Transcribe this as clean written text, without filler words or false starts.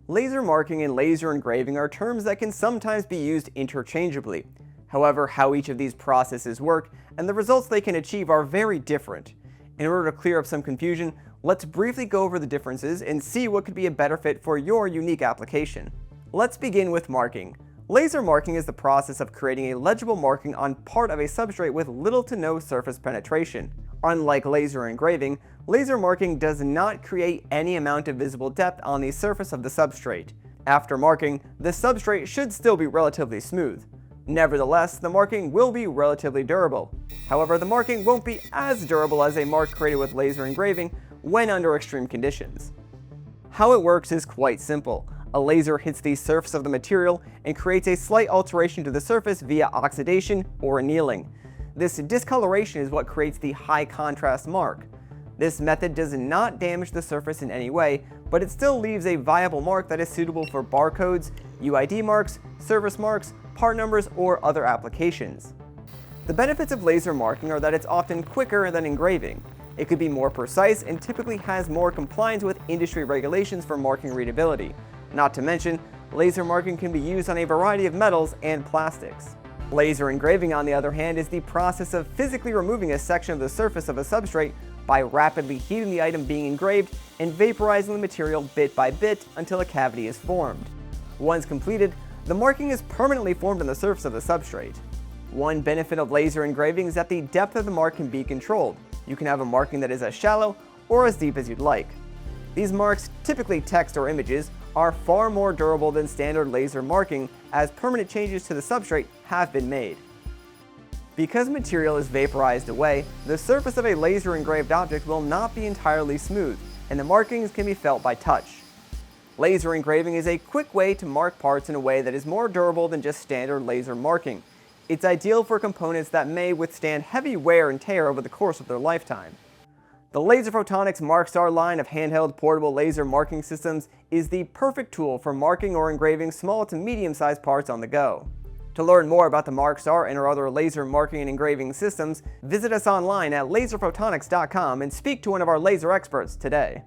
Laser marking and laser engraving are terms that can sometimes be used interchangeably. However, how each of these processes work and the results they can achieve are very different. In order to clear up some confusion, let's briefly go over the differences and see what could be a better fit for your unique application. Let's begin with marking. Laser marking is the process of creating a legible marking on part of a substrate with little to no surface penetration. Unlike laser engraving, laser marking does not create any amount of visible depth on the surface of the substrate. After marking, the substrate should still be relatively smooth. Nevertheless, the marking will be relatively durable. However, the marking won't be as durable as a mark created with laser engraving when under extreme conditions. How it works is quite simple. A laser hits the surface of the material and creates a slight alteration to the surface via oxidation or annealing. This discoloration is what creates the high contrast mark. This method does not damage the surface in any way, but it still leaves a viable mark that is suitable for barcodes, UID marks, service marks, part numbers, or other applications. The benefits of laser marking are that it's often quicker than engraving. It could be more precise and typically has more compliance with industry regulations for marking readability. Not to mention, laser marking can be used on a variety of metals and plastics. Laser engraving, on the other hand, is the process of physically removing a section of the surface of a substrate by rapidly heating the item being engraved and vaporizing the material bit by bit until a cavity is formed. Once completed, the marking is permanently formed on the surface of the substrate. One benefit of laser engraving is that the depth of the mark can be controlled. You can have a marking that is as shallow or as deep as you'd like. These marks, typically text or images, are far more durable than standard laser marking as permanent changes to the substrate have been made. Because material is vaporized away, the surface of a laser engraved object will not be entirely smooth, and the markings can be felt by touch. Laser engraving is a quick way to mark parts in a way that is more durable than just standard laser marking. It's ideal for components that may withstand heavy wear and tear over the course of their lifetime. The Laser Photonics MarkStar line of handheld portable laser marking systems is the perfect tool for marking or engraving small to medium-sized parts on the go. To learn more about the MarkStar and our other laser marking and engraving systems, visit us online at laserphotonics.com and speak to one of our laser experts today.